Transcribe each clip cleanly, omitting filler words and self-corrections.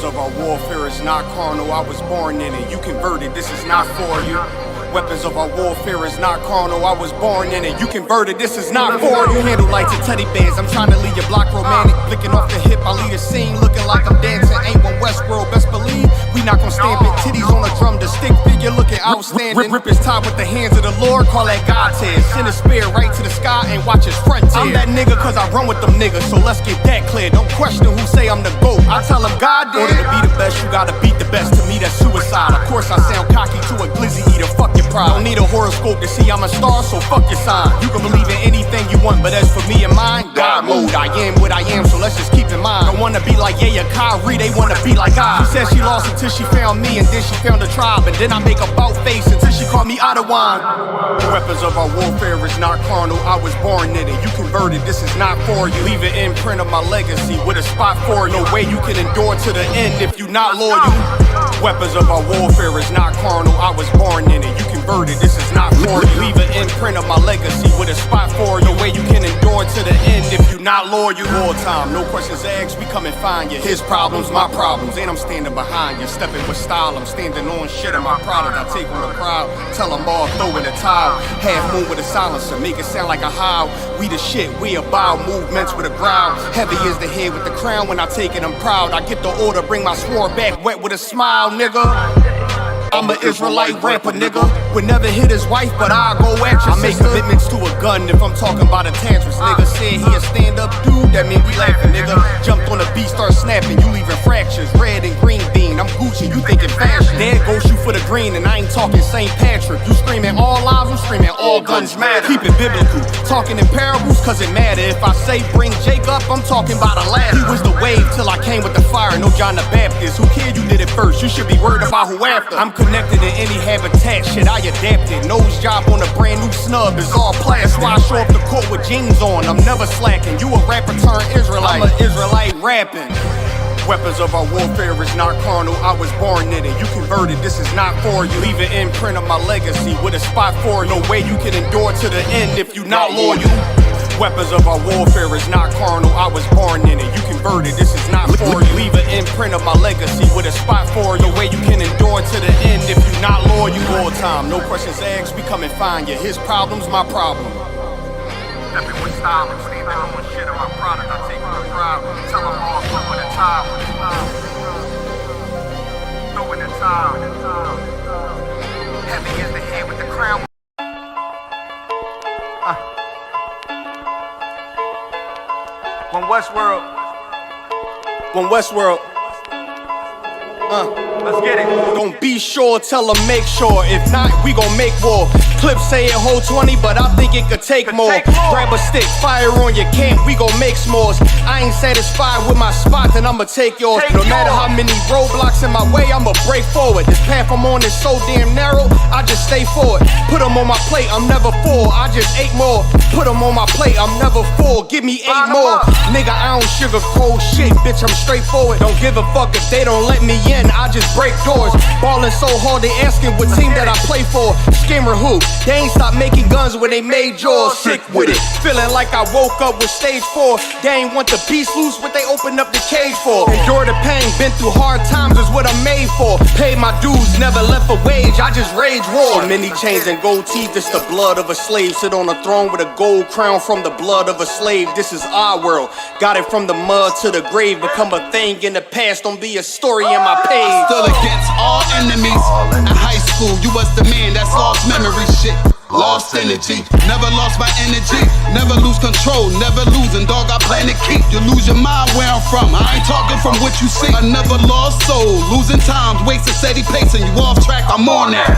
Weapons of our warfare is not carnal, I was born in it. You converted, this is not for you. Weapons of our warfare is not carnal, I was born in it. You converted, this is not for you. Handle lights and teddy bears, I'm trying to leave your block romantic. Flicking off the hip, I lead a scene, looking like I'm dancing. Ain't one Westworld, best believe we not gon' stamp it. Titties on a drum, the stick figure looking outstanding. Rip his top with the hands of the Lord, call that God tears. Send a spear right to the sky and watch his frontier. I'm that nigga cause I run with them niggas, so let's get that clear. Don't question who say I'm the GOAT, I tell them God did. In order to be the best, you gotta beat the best. To me that's suicide. Of course I sound cocky to a glizzy eater, fuck your pride. Don't need a horoscope to see I'm a star, so fuck your sign. You can believe in anything you want, but as for me and mine, God mode. I am what I am, so let's just keep in mind. Don't wanna be like yeah, Kyrie, they wanna be like I. She said she lost until she found me, and then she found a tribe, and then I make a bout face until she called me out of wine. The weapons of our warfare is not carnal, I was born in it. You converted, this is not for you. Leave an imprint of my legacy with a spot for you. No way you can endure to the end if you not loyal. Weapons of our warfare is not carnal, I was born in it. You converted, this is not for you. Leave an imprint of my legacy with a spot for you. No way you can endure to the end if you not loyal. War time, no questions asked, we come and find you. His problems, my problems, and I'm standing behind you. Stepping with style, I'm standing on shit in my product. I take on the crowd, tell them all, throw in the towel. Half moon with a silencer, make it sound like a howl. We the shit, we about movements with a growl. Heavy is the head with the crown, when I take it I'm proud. I get the order, bring my sword back wet with a smile, nigga. I'm an Israelite rapper, nigga. Would never hit his wife, but I'll go at you. I make commitments to a gun if I'm talking about a tantrums. Nigga said he a stand-up dude, that mean we laughing, nigga. Jumped on the beat, start snapping, you leaving fractures. Red and green bean, I'm Gucci, you thinking fashion. Dad go shoot for the green, and I ain't talking St. Patrick. You screaming all lives, I'm screaming all guns matter. Keep it biblical, talking in parables, cause it matter. If I say bring Jake up, I'm talking about a ladder. He was the wave till I came with the fire, no John the Baptist. Who cared you did it first? You should be worried about who after. I'm connected in any habitat, shit I adapted. Nose job on a brand new snub is all plastic. That's why I show up the court with jeans on, I'm never slacking. You a rapper turned Israelite, I'm an Israelite rapping. Weapons of our warfare is not carnal, I was born in it. You converted, this is not for you. Leave an imprint of my legacy with a spot for you. No way you can endure to the end if you not loyal. Weapons of our warfare is not carnal, I was born in it. You converted, this is not for you. Leave an imprint of my legacy with a spot for you. No way you can endure to the end if you not loyal. All time, no questions asked, we come and find you. His problems, my problem. Stepping with style, I'm standing on shit in my product. I take on the crowd, tell them all, throw in the towel. Throw in the towel. Heavy is the head with the crown. When Westworld, let's get it. Don't be sure, tell them make sure. If not, we gon' make war. Clips say it hold 20, but I think it could take more. Grab a stick, fire on your camp, we gon' make s'mores. I ain't satisfied with my spot, then I'ma take yours. No matter how many roadblocks in my way, I'ma break forward. This path I'm on is so damn narrow, I just stay forward. Put them on my plate, I'm never full, I just ate more. Put them on my plate, I'm never full, give me 8 more. Nigga, I don't sugarcoat shit, bitch, I'm straightforward. Don't give a fuck if they don't let me in, I just break doors. Ballin' so hard, they asking what team that I play for. Scammer who? They ain't stopped making guns when they made yours. Sick with it, feeling like I woke up with stage 4. They ain't want the beast loose, what they opened up the cage for. Endure the pain, been through hard times is what I'm made for. Paid my dues, never left a wage, I just rage war. So many chains and gold teeth, it's the blood of a slave. Sit on a throne with a gold crown from the blood of a slave. This is our world, got it from the mud to the grave. Become a thing in the past, don't be a story in my page. Still against all enemies. In high school, you was the man that's lost memory shit. Lost energy, never lost my energy. Never lose control, never losing, dog, I plan to keep. You lose your mind where I'm from, I ain't talking from what you see. I never lost soul, losing times, wasting steady pace, and you off track, I'm on that.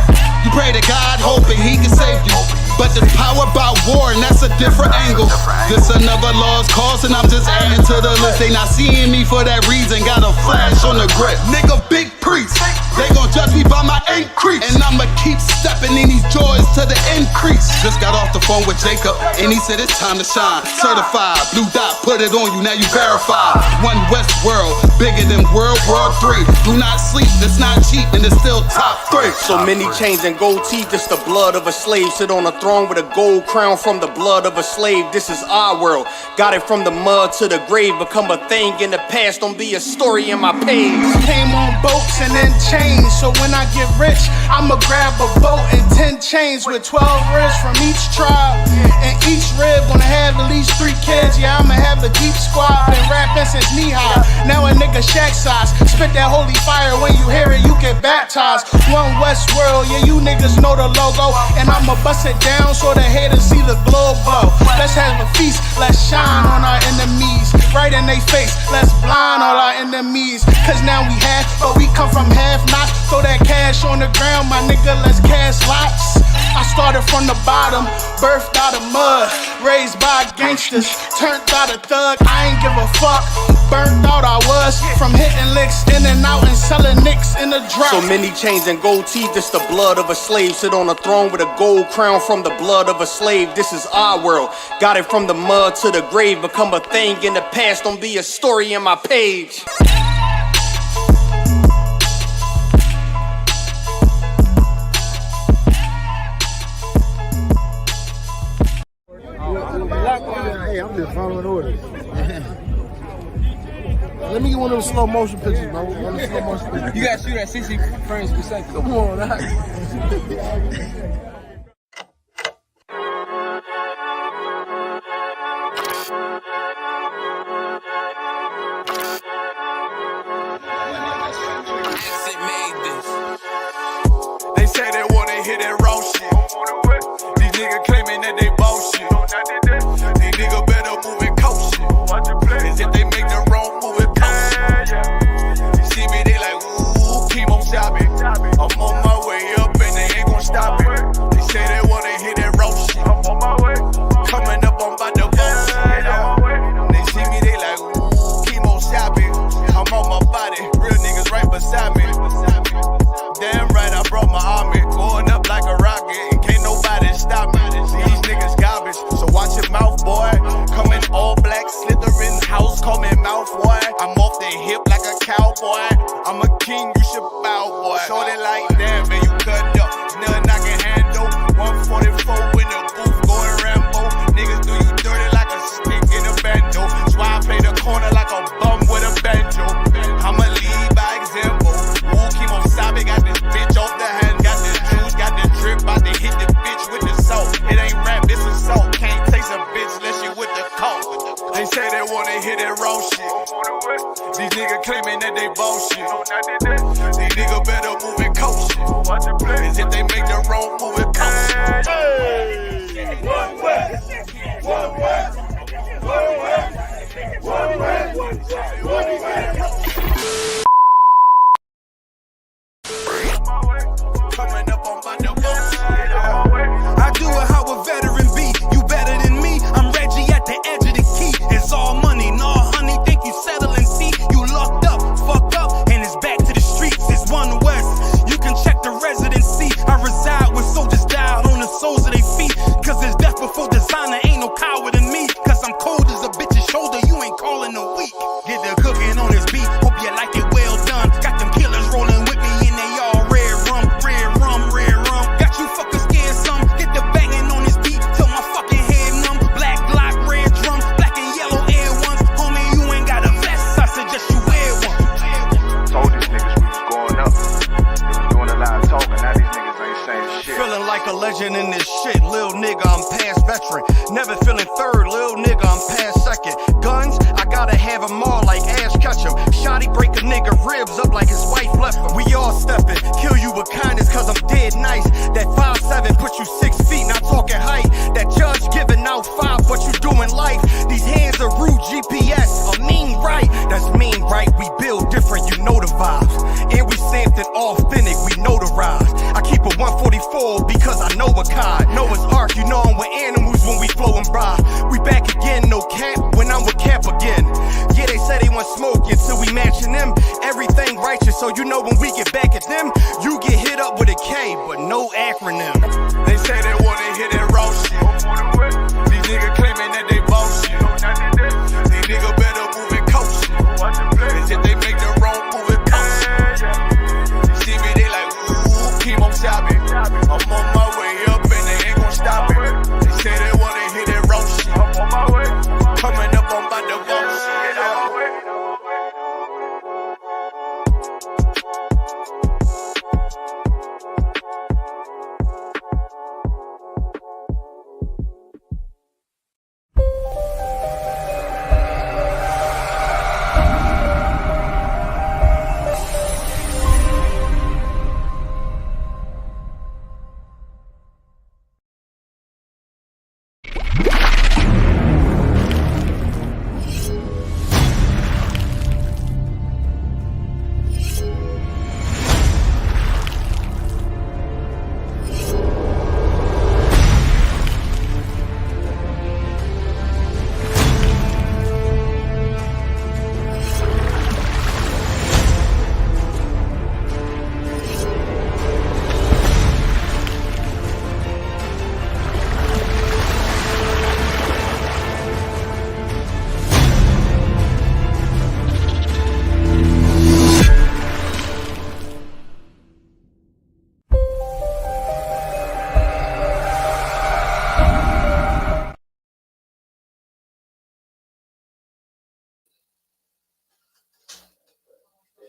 You pray to God, hoping he can save you. But there's power by war, and that's a different angle. This another lost cause, and I'm just adding to the list. They not seeing me for that reason, got a flash on the grip. Nigga, big increase. They gon' judge me by my increase, and I'ma keep stepping in these joys to the increase. Just got off the phone with Jacob, and he said it's time to shine. Certified, blue dot, put it on you, now you verified. One West world, bigger than World War III. Do not sleep, it's not cheap, and it's still top 3. So many chains and gold teeth, it's the blood of a slave. Sit on a throne with a gold crown from the blood of a slave. This is our world, got it from the mud to the grave. Become a thing in the past, don't be a story in my page. Came on boats and then chains, so when I get rich, I'ma grab a boat and 10 chains with 12 ribs from each tribe. And each rib gonna have at least 3 kids, yeah, I'ma have a deep squad. Been rapping since knee-high, now a nigga shack size. Spit that holy fire, when you hear it, you get baptized. One West world, yeah, you niggas know the logo. And I'ma bust it down so the haters see the glow glow. Let's have a feast, let's shine on our enemies. Right in they face, let's blind all our enemies. Cause now we half, but we come from half not. Throw that cash on the ground, my nigga, let's cast lots. I started from the bottom, birthed out of mud, raised by gangsters, turned out a thug. I ain't give a fuck, burnt out I was, from hitting licks in and out and selling nicks in the drop. So many chains and gold teeth, it's the blood of a slave. Sit on a throne with a gold crown from the blood of a slave. This is our world, got it from the mud to the grave. Become a thing in the past, don't be a story in my page. Hey, I'm just following orders. Let me get one of those slow motion pictures, bro. One of the slow motion pictures. You gotta shoot at 60 frames per second. Come on, They say they wanna hit that raw shit. These niggas claiming that they bullshit. These niggas better move and coach shit. Cause if they make the wrong move, it post shit. You see me, they like, ooh, keep on shopping. I'm on my way up and they ain't gon' stop it. They say they wanna hit that raw shit. Coming up, I'm about to bust shit. They see me, they like, ooh, keep on shopping. I'm on my body, real niggas right beside me. Damn right, I brought my army, going up like a rocket, and can't nobody stop me. These niggas garbage, so watch your mouth, boy. Coming all black, slithering house, call me mouth, boy. I'm off the hip like a cowboy. I'm a king, you should bow, boy. Shorty like that, man, you cut up. Nothing I can handle. 144 in the booth, going Rambo. Niggas do you dirty like a stick in a bando. That's why I play the corner like a bum with a banjo. I'ma lead by example. Ooh, keep on stopping, got this bitch off the hand, got the juice, got the drip, about to hit the bitch with the salt. It ain't rap, it's assault. Can't taste a bitch unless you with the coke. They say they wanna hit that raw shit. These niggas claiming that they bullshit. These niggas better move and coach shit. Cause if they make the wrong move, it coach shit. One West, one West, one West, one West, one West. Coming up on my bullshit. I do it how a veteran be. You better than me. I'm Reggie at the edge of the key. It's all money, no honey. Think you settling? See, you locked up, fucked up, and it's back to the streets. It's One West. You can check the residency. I reside with soldiers died on the soles of their feet. Cause it's death before designer. Ain't no coward in me. Cause I'm cold as a bitch's shoulder. You ain't calling a week. Get the cooking on this beat. Hope you like it well done. Got them killers rolling with me and they all red rum, red rum, red rum. Got you fuckers scared some. Get the banging on this beat till my fucking head numb. Black Glock, red drum, black and yellow air ones. Homie, you ain't got a vest. I suggest you wear one. Told these niggas we was going up. They was doing a lot of talking. Now these niggas ain't saying shit. Feeling like a legend in this shit. Lil nigga, I'm past veteran. Never feeling third. Lil nigga, I'm past second. Guns, I gotta have them all like Ash Ketchum. Shotty break a nigga ribs up like his wife left him. We all stepping. Kill you with kindness cause I'm dead nice. That 5'7" put you 6 feet, not talking height. That judge giving out 5 but you doing life. These hands are rude GPS. A mean right. That's mean right. We build different, you know the vibes. And we something authentic, we notarized. I keep a 144 because I know a cod. Noah's Ark, you know I'm with animals when we flowing by. We back again, no cap when I'm with Cap again. Yeah, they say they want smoke until we matching them. Everything righteous, So you know when we get back at them, you get hit up with a K, but no acronym. They say they wanna hear that raw shit. These niggas claiming that they boss shit. These niggas better move and coach shit. Cause if they make the wrong move, it cost shit. See me, they like, ooh, keep on chopping. I'm on my way up and they ain't gon' stop it. They say they wanna hear that raw shit. I'm on my way. Coming up, I'm about to boss shit.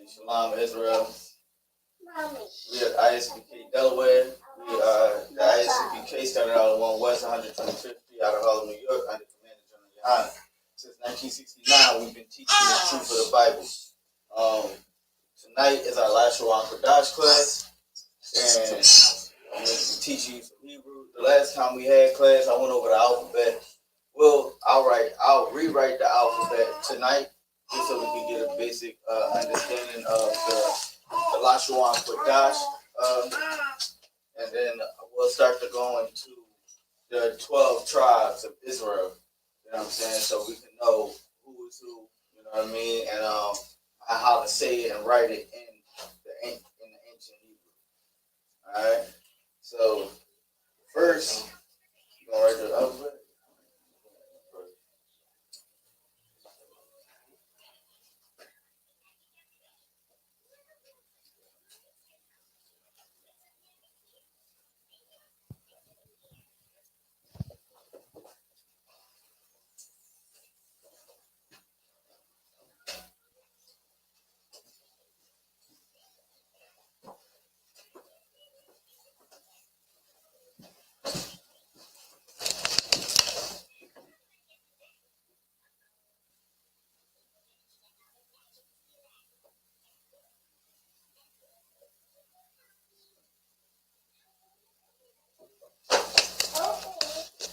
Shalom, Israel. We at ISBK Delaware. The ISBK started out on 1 West 125th Street out of Harlem, New York, under Commander General Yohana. Since 1969, we've been teaching the truth of the Bible. Tonight is our Lashawan Qadash class, and I'm going to be teaching you some Hebrew. The last time we had class, I went over the alphabet. I'll rewrite the alphabet tonight, just so we can get a basic understanding of the Lashawan Qadash, and then we'll start to go into the 12 tribes of Israel. You know what I'm saying? So we can know who is who. You know what I mean? And how to say it and write it in the ancient Hebrew. All right. So first, you gonna write the alphabet.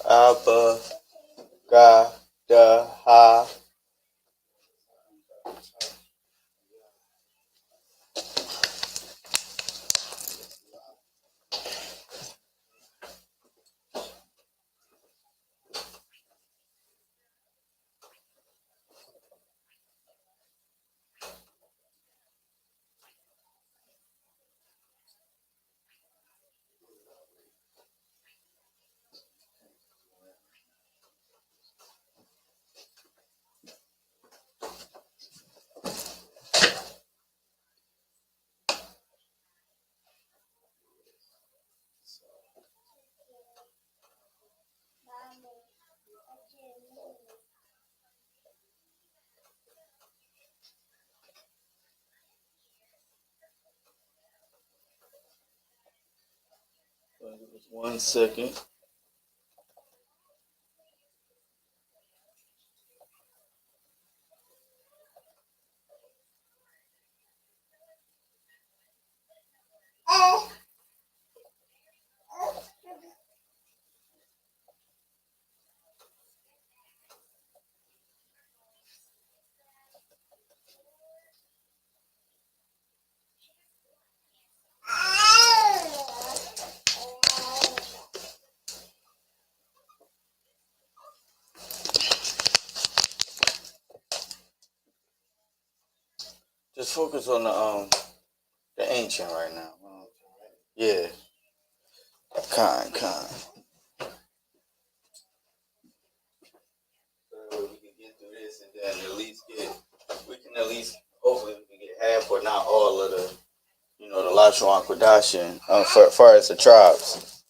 Abba, Ga, Da, Ha. Just 1 second. Just focus on the ancient right now. Yeah. Kind. So we can get through this and then hopefully we can get half or not all of the, the Lashawan Qadash for far as the tribes.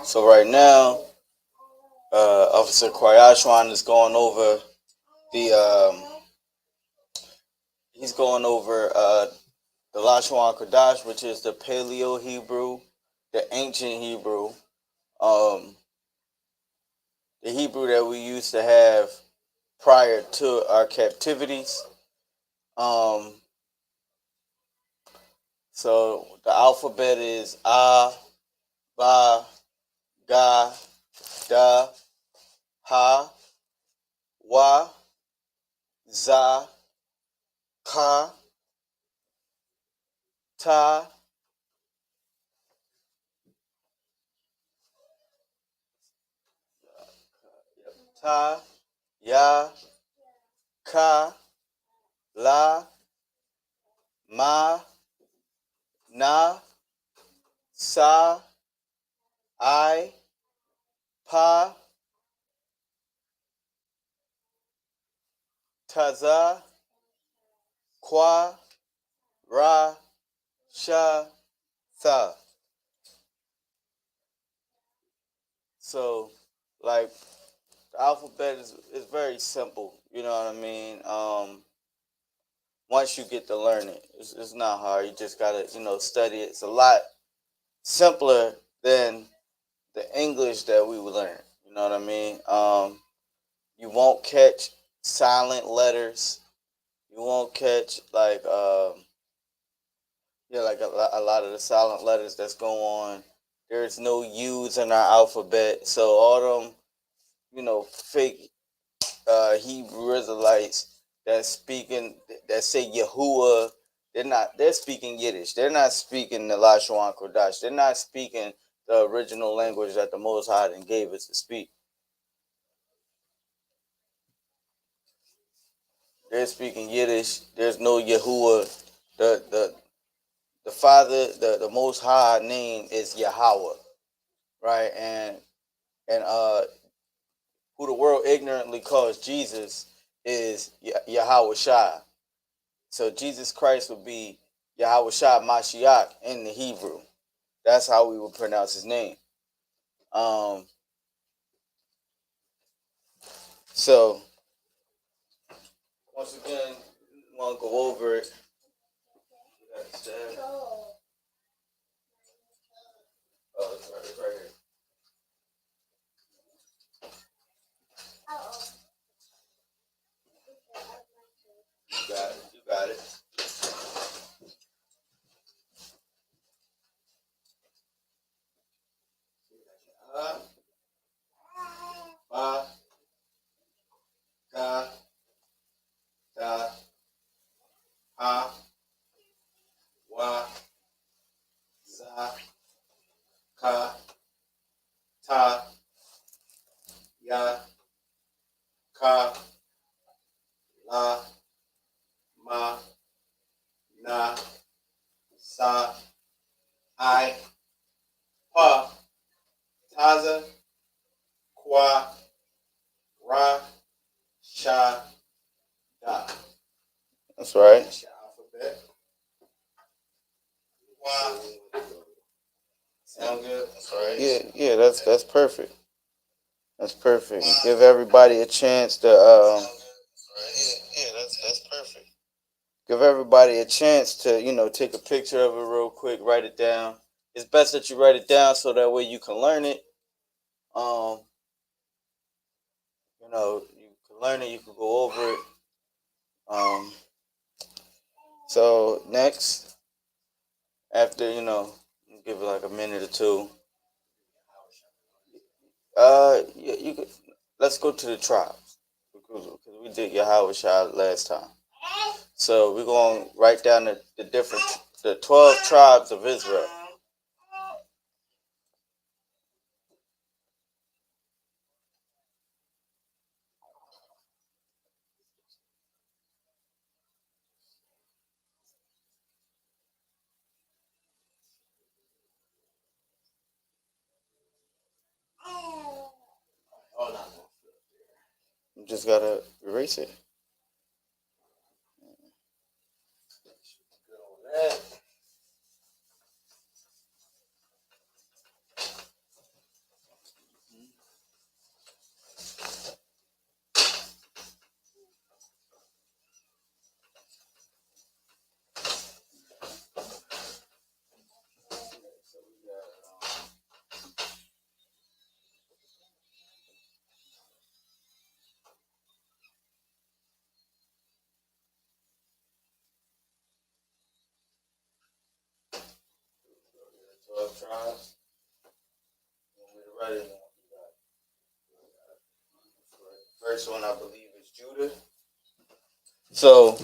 So right now, Officer Kwayashwan is going over he's going over the Lashawan Qadash, which is the Paleo Hebrew, the ancient Hebrew, the Hebrew that we used to have prior to our captivities. So the alphabet is A, Ba, Ga, Da, Ha, Wa, Za, Ka, Ta, Ya, Ka, La, Ma, Na, Sa, I, Pa, Taza, Kwa, Ra, Sha, Tha. So, like, the alphabet is very simple. You know what I mean? Once you get to learn it, it's not hard. You just gotta, study it. It's a lot simpler than the English that we would learn. You know what I mean? You won't catch silent letters. You won't catch like like a lot of the silent letters that's going on. There's no U's in our alphabet, so all them fake Hebrew Israelites that say Yahuwah, they're speaking Yiddish. They're not speaking the Lashawan Qadash. They're not speaking the original language that the Most High and gave us to speak. They're speaking Yiddish. There's no Yahuwah. The Father, the Most High name is Yahweh, right? And who the world ignorantly calls Jesus is Yahweh Shai. So Jesus Christ would be Yahweh Shai Mashiach in the Hebrew. That's how we would pronounce his name. So once again, I want to go over it. Oh, it's right here. You got it. Ba, Ga, Da, Ha, Wa, Za, Ka, Ta, Ya, Ka, La, Ma, Na, Sa, I, Pa, Taza, Kwa, Ra, Sha, Da. That's right. That's your alphabet. Wow. Sound good? That's right. Yeah, that's perfect. That's perfect. Give everybody a chance to that's perfect. Give everybody a chance to, take a picture of it real quick, write it down. It's best that you write it down so that way you can learn it. You can learn it, you can go over it. So next, after, give it like a minute or two. Yeah, you could. Let's go to the tribes because we did Yahweh Shai last time. So we're going to write down the 12 tribes of Israel. We just gotta erase it. Good on that. Tribes. Right. First one I believe is Judah. So,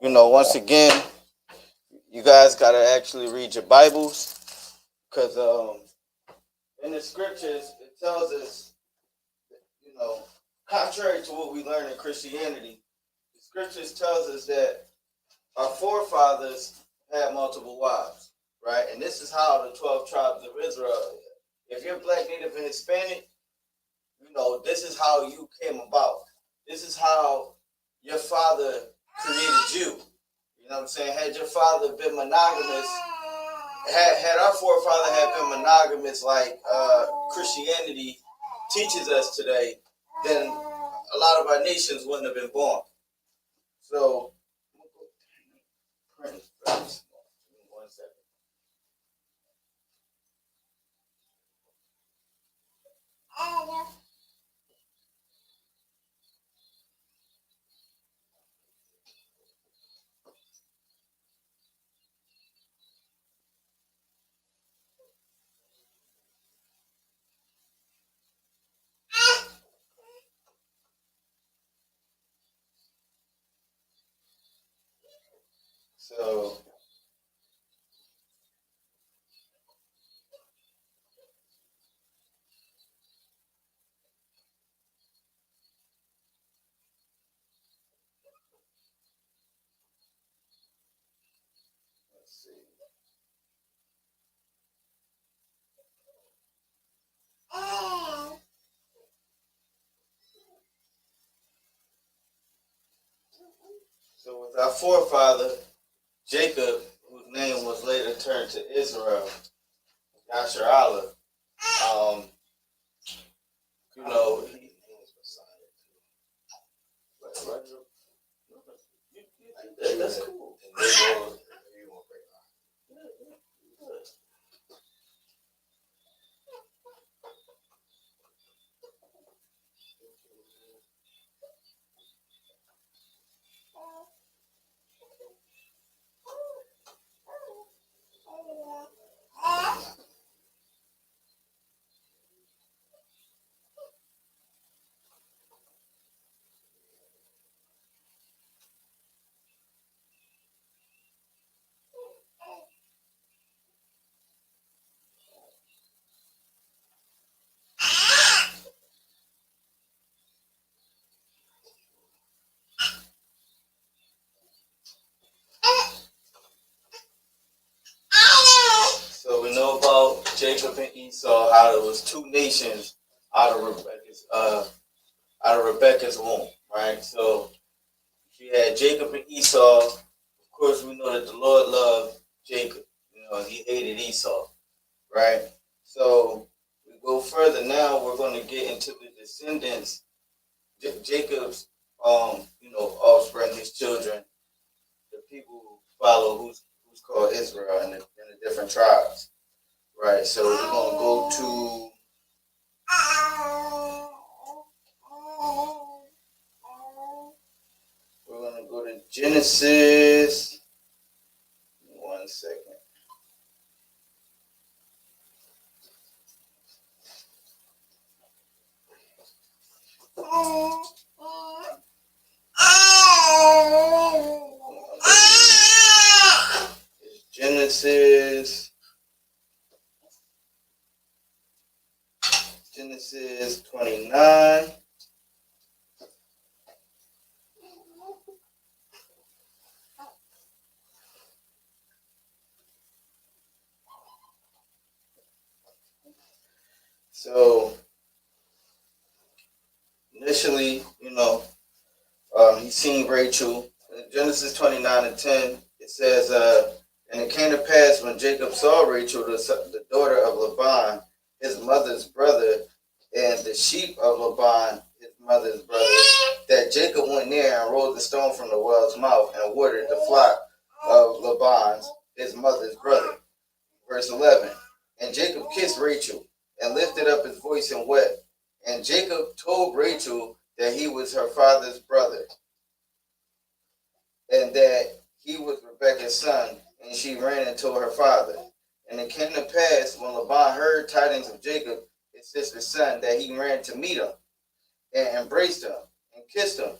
once again, you guys gotta actually read your Bibles, because in the scriptures it tells us, contrary to what we learn in Christianity, the scriptures tells us that our forefathers had multiple wives, right? And this is how the 12 tribes of Israel. If you're Black, Native, and Hispanic, this is how you came about. This is how your father created you. You know what I'm saying? Had your father been monogamous, had our forefather had been monogamous like Christianity teaches us today, then a lot of our nations wouldn't have been born. So, print first. 1 second. So, let's see. So with our forefather, Jacob, whose name was later turned to Israel, Yasharallah, he was Messiah. That's cool. So we know about Jacob and Esau, how there was two nations out of Rebecca's womb, right? So she had Jacob and Esau. Of course, we know that the Lord loved Jacob. He hated Esau, right? So we go further now. We're going to get into the descendants, Jacob's, offspring, his children, the people who follow, who's called Israel, and the different tribes, right? So we're going to go to. We're going to go to Genesis. 1 second. Genesis 29. So initially, he seen Rachel. In Genesis 29:10, it says, and it came to pass when Jacob saw Rachel, the daughter of Laban, his mother's brother, and the sheep of Laban, his mother's brother, that Jacob went near and rolled the stone from the well's mouth and watered the flock of Laban's, his mother's brother. Verse 11, and Jacob kissed Rachel and lifted up his voice and wept. And Jacob told Rachel that he was her father's brother, and that he was Rebekah's son, and she ran and told her father. And it came to pass, when Laban heard tidings of Jacob, his sister's son, that he ran to meet him, and embraced him, and kissed him,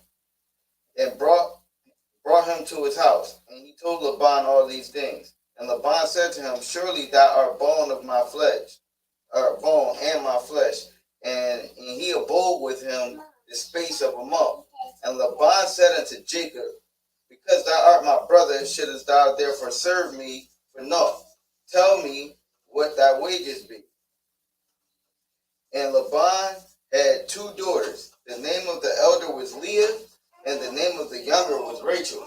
and brought him to his house. And he told Laban all these things. And Laban said to him, surely thou art bone of my flesh, bone and my flesh. And he abode with him the space of a month. And Laban said unto Jacob, because thou art my brother, shouldest thou therefore serve me for naught? Tell me what thy wages be. And Laban had 2 daughters. The name of the elder was Leah, and the name of the younger was Rachel.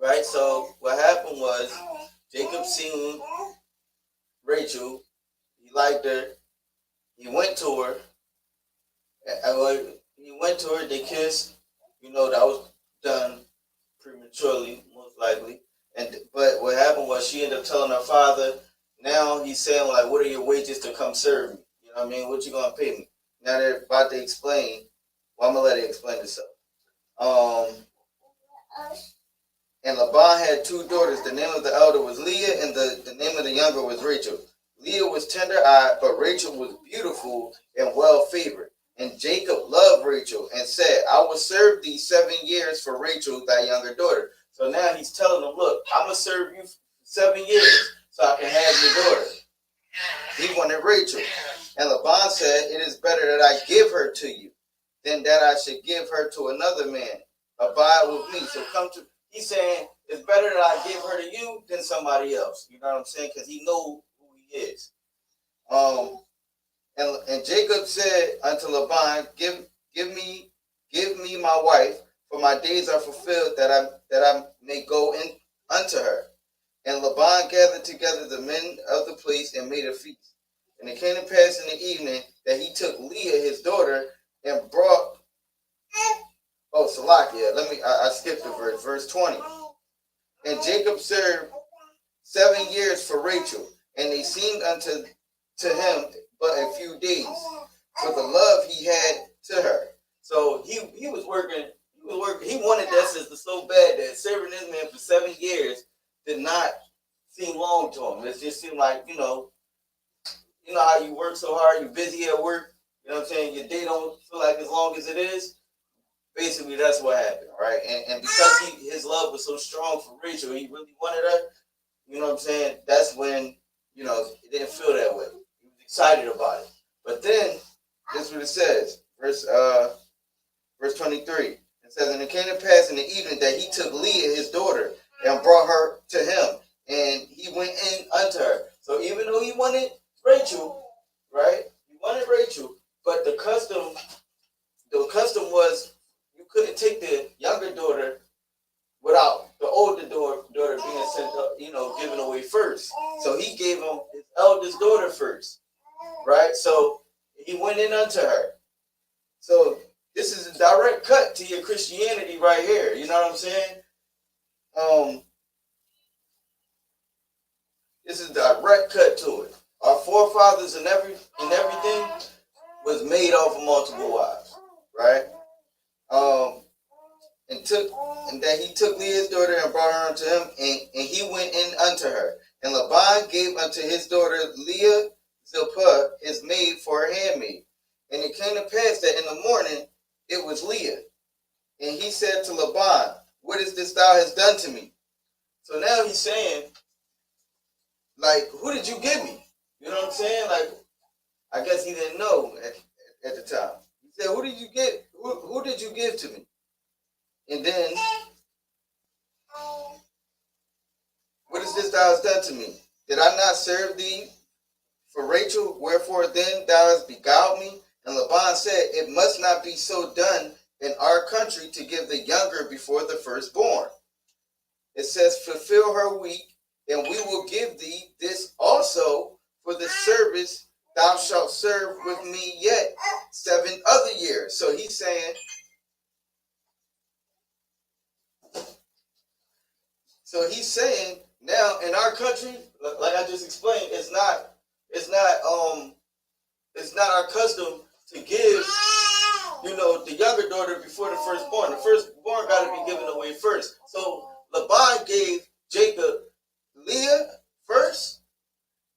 Right? So what happened was Jacob seen Rachel. He liked her. He went to her. They kissed. That was done prematurely, most likely. But what happened was she ended up telling her father. Now he's saying, like, what are your wages to come serve me? You know what I mean? What you gonna pay me? Now they're about to explain. Well, I'm gonna let it explain itself. And Laban had 2 daughters. The name of the elder was Leah, and the name of the younger was Rachel. Leah was tender-eyed, but Rachel was beautiful and well-favored. And Jacob loved Rachel and said, I will serve thee 7 years for Rachel, thy younger daughter. So now he's telling them, look, I'm going to serve you 7 years so I can have your daughter. He wanted Rachel. And Laban said, it is better that I give her to you than that I should give her to another man. Abide with me. So he's saying, it's better that I give her to you than somebody else. You know what I'm saying? Because he knows who he is. And Jacob said unto Laban, give me my wife, for my days are fulfilled, that I may go in unto her. And Laban gathered together the men of the place and made a feast. And it came to pass in the evening that he took Leah his daughter and brought. Oh, Salakia. I skipped a verse. Verse 20. And Jacob served 7 years for Rachel, and they seemed unto him but a few days, for the love he had to her. So he was working. He wanted that sister so bad that serving this man for 7 years did not seem long to him. It just seemed like, you know how you work so hard, you're busy at work, you know what I'm saying? Your day don't feel like as long as it is. Basically, that's what happened, right? And because his love was so strong for Rachel, he really wanted her, you know what I'm saying? That's when, it didn't feel that way. He was excited about it. But then, this is what it says, verse 23. It says, and it came to pass in the evening that he took Leah, his daughter, and brought her to him, and he went in unto her. So even though he wanted Rachel, right? He wanted Rachel, but the custom was you couldn't take the younger daughter without the older daughter being sent up, given away first. So he gave him his eldest daughter first, right? So he went in unto her. So this is a direct cut to your Christianity right here. You know what I'm saying? This is a direct cut to it. Our forefathers and everything was made off of multiple wives, right? And that he took Leah's daughter and brought her unto him, and he went in unto her. And Laban gave unto his daughter Leah Zilpah, his maid, for her handmaid. And it came to pass that in the morning it was Leah. And he said to Laban, what is this thou hast done to me? So now he's saying, like, who did you give me? You know what I'm saying? Like, I guess he didn't know at the time. He said, who did you get? Who did you give to me? And then, what is this thou hast done to me? Did I not serve thee for Rachel? Wherefore then thou hast beguiled me And Laban said, it must not be so done in our country to give the younger before the firstborn. It says, fulfill her week, and we will give thee this also for the service thou shalt serve with me yet 7 other years. So he's saying, now in our country, like I just explained, it's not our custom to give, the younger daughter before the firstborn. The firstborn got to be given away first. So Laban gave Jacob Leah first,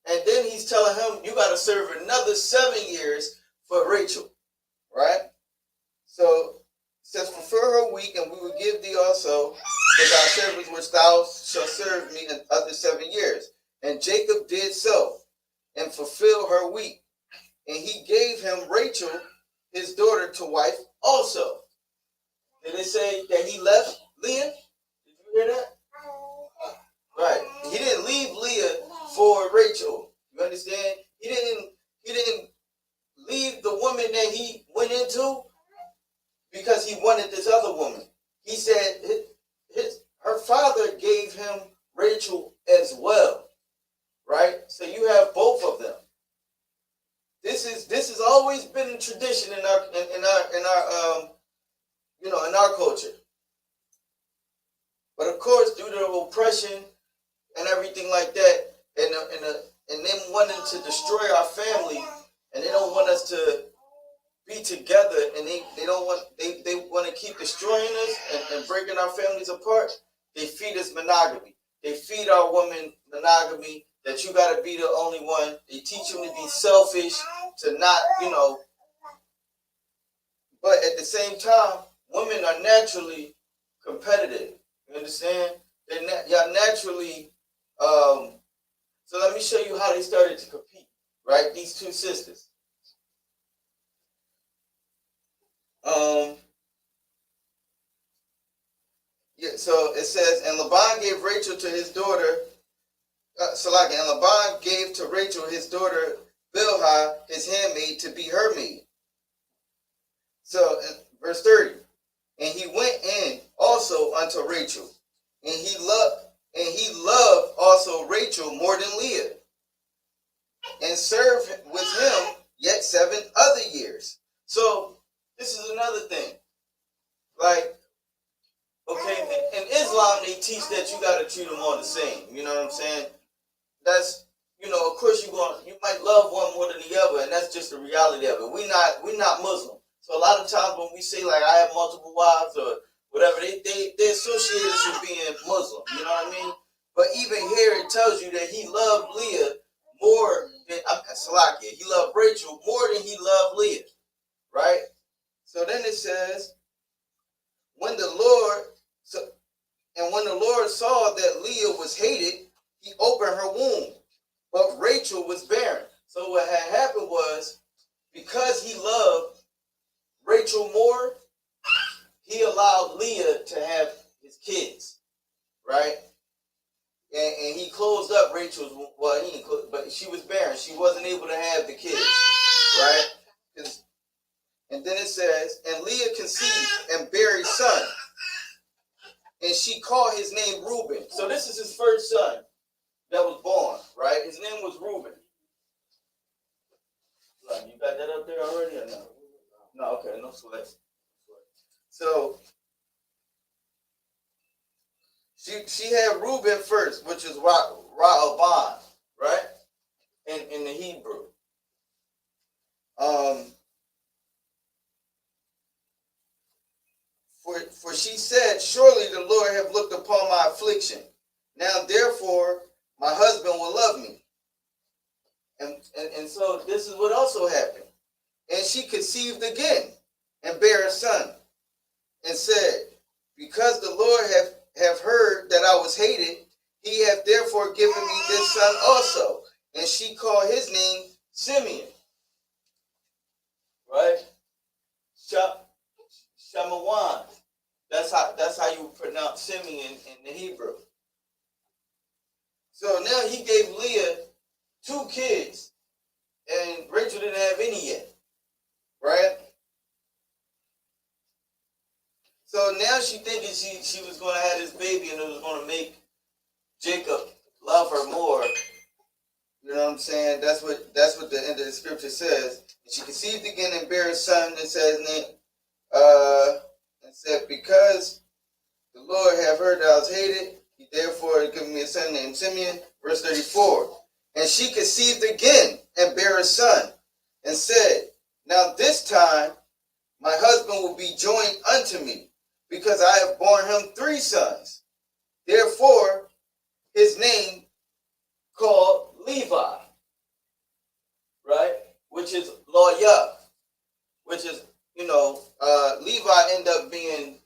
and then he's telling him, you got to serve another 7 years for Rachel, right? So it says, fulfill her week, and we will give thee also for thy service which thou shalt serve me in other 7 years. And Jacob did so, and fulfilled her week. And he gave him Rachel, his daughter, to wife also. Did it say that he left Leah? Did you hear that? Right. He didn't leave Leah for Rachel. You understand? He didn't leave the woman that he went into because he wanted this other woman. He said her father gave him Rachel as well. Right? So you have both of them. This has always been a tradition in our culture. But of course, due to oppression and everything like that, and them wanting to destroy our family, and they don't want us to be together, and they want to keep destroying us and breaking our families apart. They feed us monogamy. They feed our women monogamy, that you got to be the only one. They teach them to be selfish, to not, But at the same time, women are naturally competitive. You understand? Y'all naturally. So let me show you how they started to compete. Right? These two sisters. So it says, and Laban gave Rachel to his daughter. And Laban gave to Rachel his daughter Bilhah, his handmaid, to be her maid. So, verse 30, and he went in also unto Rachel, and he loved also Rachel more than Leah, and served with him yet 7 other years. So, this is another thing. Like, okay, in Islam they teach that you got to treat them all the same. You know what I'm saying? That's, of course you might love one more than the other, and that's just the reality of it. We're not Muslim. So a lot of times when we say like I have multiple wives or whatever, they associate us with being Muslim. You know what I mean? But even here it tells you that he loved Leah more than Salakia. He loved Rachel more than he loved Leah. Right? So then it says, when the Lord saw that Leah was hated, he opened her womb, but Rachel was barren. So what had happened was, because he loved Rachel more, he allowed Leah to have his kids, right? And he closed up Rachel's womb. Well, but she was barren. She wasn't able to have the kids, right? And then it says, and Leah conceived and bare a son, and she called his name Reuben. So this is his first son that was born, right? His name was Reuben. You got that up there already or no? No, okay, no sweat. So she had Reuben first, which is Ra'aban, right? In the Hebrew. For she said, surely the Lord hath looked upon my affliction. Now therefore my husband will love me. And so this is what also happened. And she conceived again and bare a son, and said, because the Lord have heard that I was hated, he hath therefore given me this son also. And she called his name Simeon. Right? Shamawan. That's how you pronounce Simeon in the Hebrew. So now he gave Leah 2 kids, and Rachel didn't have any yet. now she thinking she was gonna have this baby and it was gonna make Jacob love her more. You know what I'm saying? That's what the end of the scripture says. And she conceived again and bare a son and said and said, because the Lord have heard that I was hated, he therefore given me a son named Simeon. Verse 34. And she conceived again and bare a son and said, now this time my husband will be joined unto me, because I have borne him 3 sons. Therefore his name called Levi, right? Which is Loyah, which is, Levi end up being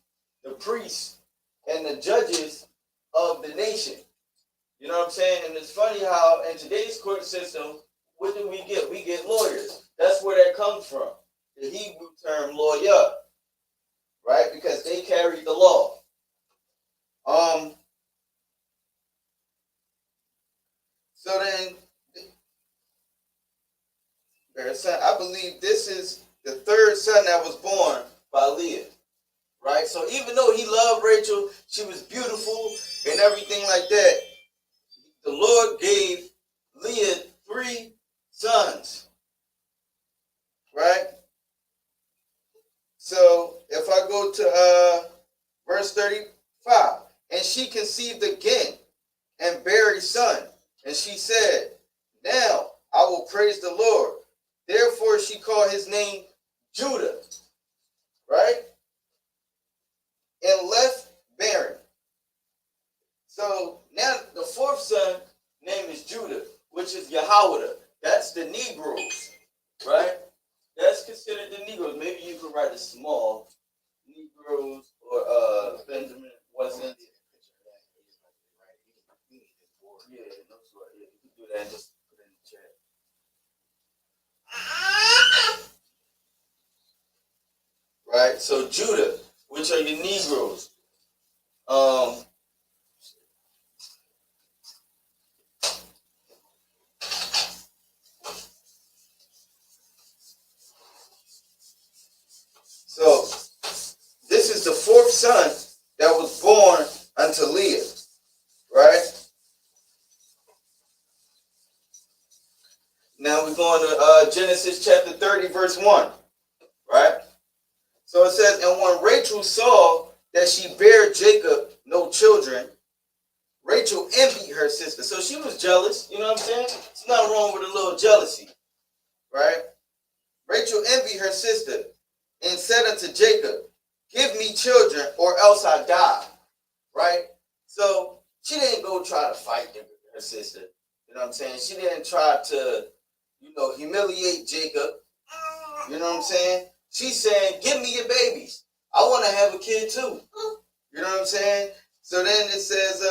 the priests and the judges of the nation. You know what I'm saying? And it's funny how in today's court system, what do we get? We get lawyers. That's where that comes from. The Hebrew term Loyah, right? Because they carry the law. So then, I believe this is the 3rd son that was born by Leah, right? So even though he loved Rachel, she was beautiful and everything like that, the Lord gave Leah 3 sons, right? So if I go to verse 35, and she conceived again and bare a son, and she said, now I will praise the Lord. Therefore she called his name Judah, right? And left barren. So now the 4th son name is Judah, which is Yahweh. That's the Negroes, right? That's considered the Negroes. Maybe you could write a small Negroes or Benjamin West Indian. Yeah, no sweat. Yeah, you can do that and just put it in the chat. Right? So Judah, which are your Negroes. So this is the 4th son that was born unto Leah, right? Now we're going to Genesis chapter 30, verse 1, right? So it says, and when Rachel saw that she bare Jacob no children, Rachel envied her sister. So she was jealous, you know what I'm saying? It's not wrong with a little jealousy, right? Rachel envied her sister and said unto Jacob, give me children or else I die, right? So she didn't go try to fight her sister, you know what I'm saying? She didn't try to, humiliate Jacob, you know what I'm saying? She's saying, give me your babies. I want to have a kid too, you know what I'm saying? So then it says,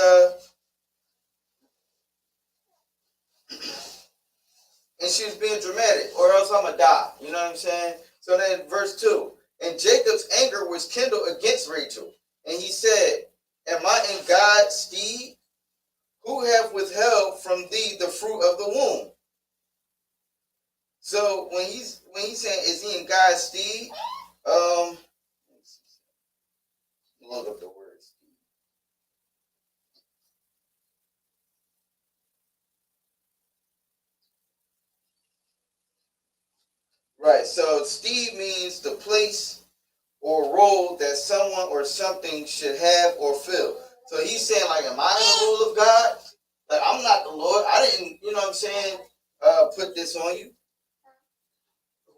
and she was being dramatic, or else I'm going to die, you know what I'm saying? So then verse 2, and Jacob's anger was kindled against Rachel, and he said, am I in God's stead? Who have withheld from thee the fruit of the womb? So when he's saying, is he in God's stead? Look up the word stead. Right, so stead means the place or role that someone or something should have or fill. So he's saying, like, am I in the role of God? Like, I'm not the Lord. I didn't, you know what I'm saying, put this on you.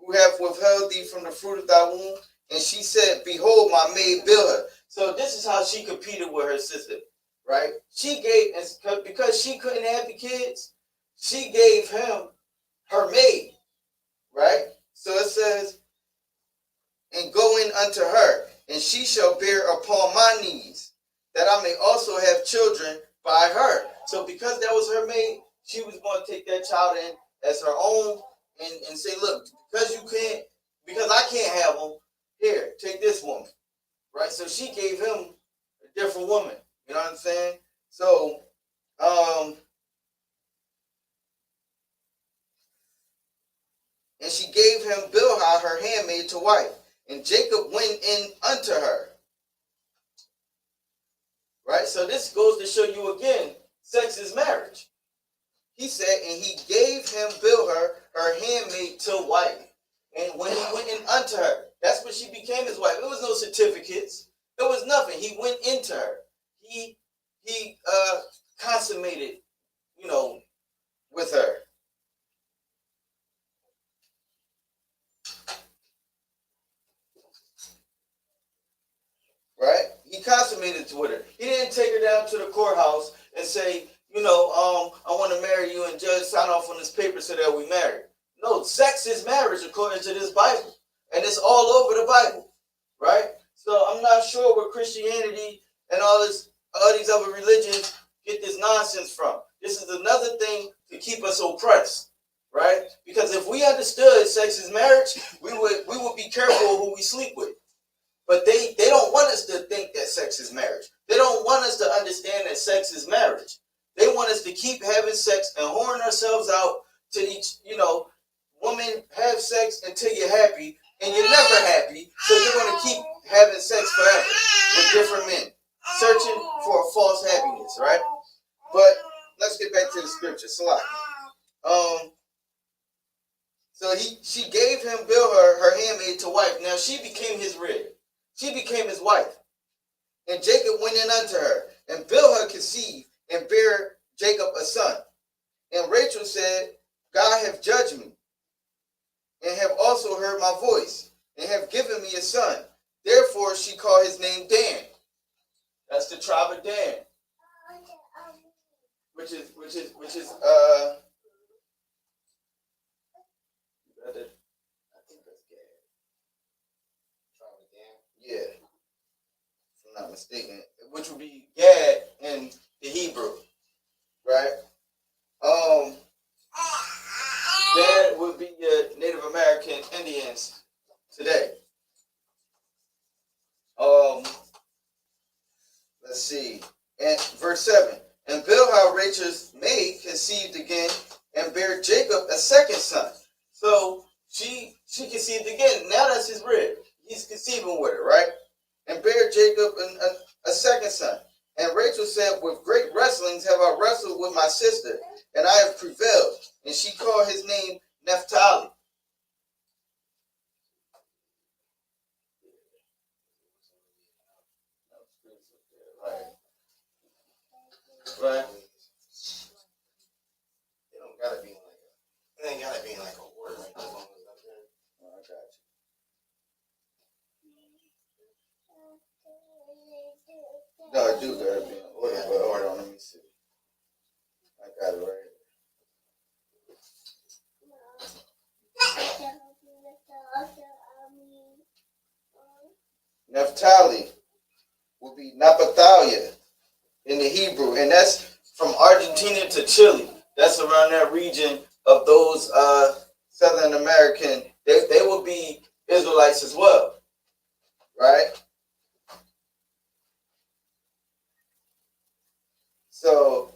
Who have withheld thee from the fruit of thy womb? And she said, behold, my maid Bilhah. So this is how she competed with her sister, right? She gave, because she couldn't have the kids, she gave him her maid, right? So it says, and go in unto her, and she shall bear upon my knees, that I may also have children by her. So because that was her maid, she was going to take that child in as her own and say, look, because I can't have them, here, take this woman, right? So she gave him a different woman, you know what I'm saying? So, and she gave him Bilhah, her handmaid, to wife. And Jacob went in unto her. right? So this goes to show you again, sex is marriage. He said, and he gave him, her handmaid to wife. And when he went in unto her, that's when she became his wife. There was no certificates. There was nothing. He went into her. He consummated, with her. Right? He consummated with her. He didn't take her down to the courthouse and say, I want to marry you, and judge sign off on this paper so that we marry. No, sex is marriage according to this Bible. And it's all over the Bible. Right? So I'm not sure where Christianity and all these other religions get this nonsense from. This is another thing to keep us oppressed. Right? Because if we understood sex is marriage, we would be careful who we sleep with. But they don't want us to think that sex is marriage. They don't want us to understand that sex is marriage. They want us to keep having sex and whoring ourselves out to each, woman, have sex until you're happy, and you're never happy, so you're going to keep having sex forever with different men, searching for a false happiness, right? But let's get back to the scripture. Salaki. So she gave him Bilhah, her handmaid, to wife. Now she became his rib. She became his wife. And Jacob went in unto her, and Bilhah conceived and bare Jacob a son. And Rachel said, God hath judged me, and have also heard my voice, and have given me a son. Therefore she called his name Dan. That's the tribe of Dan. Which is I think that's Gad. Tribe of Dan? Yeah. If I'm not mistaken. Which would be Gad in the Hebrew. Right? That would be your Native American Indians today. Let's see. And verse 7. And Bilhah, Rachel's maid, conceived again and bare Jacob a second son. So she conceived again. Now that's his rib. He's conceiving with her, right? And bare Jacob a second son. And Rachel said, with great wrestlings have I wrestled with my sister, and I have prevailed. And she called his name Naphtali. Right. It don't gotta be it ain't gotta be like a word right as long as it's up there. Oh, I got you. No, it do gotta be in order, but hold on, let me see. I got it right. Naphtali will be Naphthalia in the Hebrew, and that's from Argentina to Chile. That's around that region of those Southern American. They will be Israelites as well, right? So,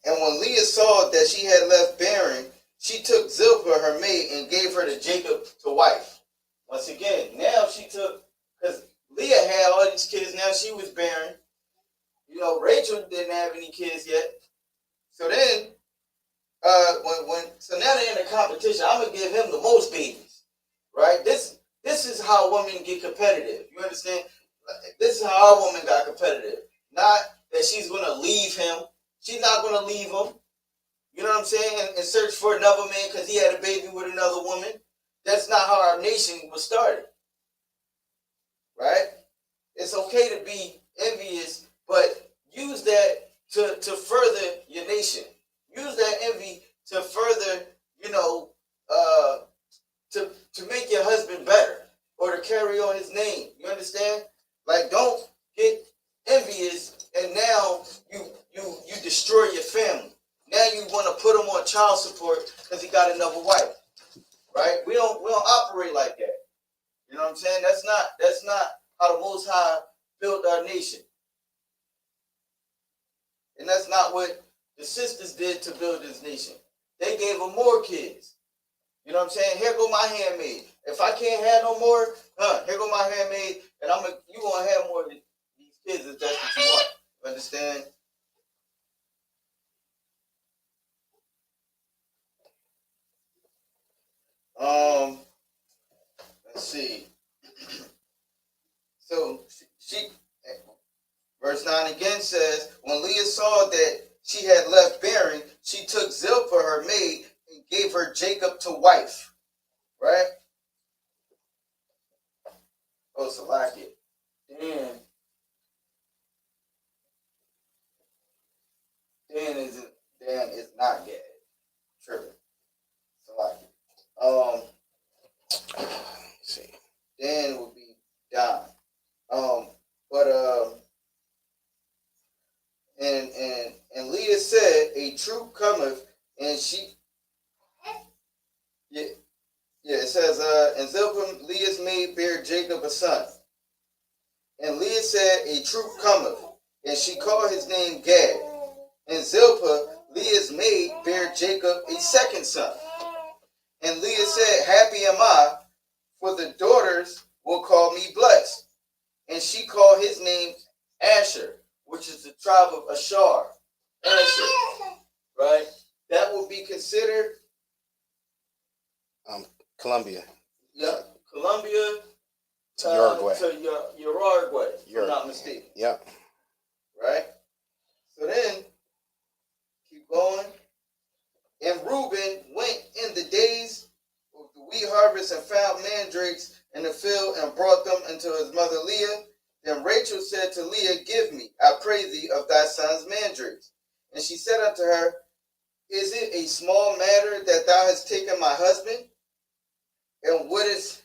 and when Leah saw that she had left barren, she took Zilpah, her maid, and gave her to Jacob to wife. Once again, now she took, because Leah had all these kids, now she was barren. Rachel didn't have any kids yet. So then, so now they're in a competition. I'm gonna give him the most babies, right? This is how women get competitive. You understand? This is how our woman got competitive. Not that she's gonna leave him. She's not gonna leave him. You know what I'm saying? And search for another man because he had a baby with another woman. That's not how our nation was started, right? It's okay to be envious, but use that to further your nation. Use that envy to further, to make your husband better or to carry on his name. You understand? Like, don't get envious and now you destroy your family. Now you want to put him on child support because he got another wife, right? We don't operate like that. You know what I'm saying? That's not how the Most High built our nation, and that's not what the sisters did to build this nation. They gave them more kids. You know what I'm saying? Here go my handmaid. If I can't have no more, here go my handmaid, and you gonna have more than these kids if that's what you want. You understand? Let's see. So she verse 9 again says, when Leah saw that she had left bearing, she took Zilpah her maid and gave her Jacob to wife. Right? Oh, Salakia. Dan is not Gad. Tripping. Salakia. Let's see. Dan would be Don. And Leah said, a troop cometh, and it says, and Zilpah, Leah's maid, bare Jacob a son. And Leah said, a troop cometh, and she called his name Gad. And Zilpah, Leah's maid, bare Jacob a second son. And Leah said, happy am I, for the daughters will call me blessed. And she called his name Asher, which is the tribe of Ashar. Asher, right? That will be considered Colombia. Yeah, Colombia to Uruguay. Uruguay, if I'm not mistaken. Yep. Right? So then, keep going. And Reuben went in the days of the wheat harvest and found mandrakes in the field and brought them unto his mother Leah. Then Rachel said to Leah, give me, I pray thee, of thy son's mandrakes. And she said unto her, is it a small matter that thou hast taken my husband? And wouldest